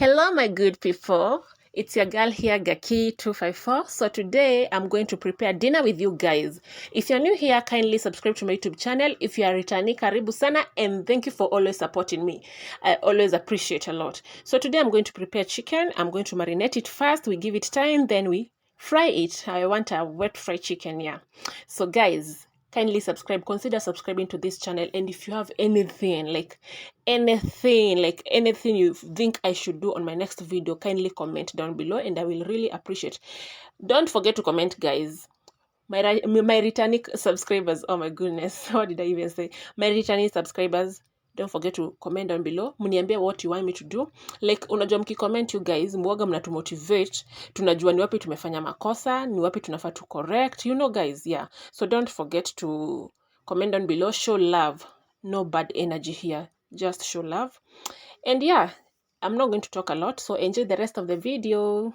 Hello, my good people. It's your girl here, Gaki254. So today I'm going to prepare dinner with you guys. If you're new here, kindly subscribe to my YouTube channel. If you are returning, karibu sana, and thank you for always supporting me. I always appreciate a lot. So today I'm going to prepare chicken. I'm going to marinate it first. We give it time, then we fry it. I want a wet fried chicken, yeah. So guys, kindly subscribe, consider subscribing to this channel. And if you have anything you think I should do on my next video, kindly comment down below and I will really appreciate. Don't forget to comment, guys. My returning subscribers, oh my goodness, what did I even say? My returning subscribers, don't forget to comment down below. Mniambie what you want me to do. Like, unajua mkicomment, you guys, mwaga mnatumotivate. Tunajua ni wapi tumefanya makosa, ni wapi tunafaa to correct. You know, guys, yeah. So don't forget to comment down below. Show love. No bad energy here. Just show love. And yeah, I'm not going to talk a lot. So enjoy the rest of the video.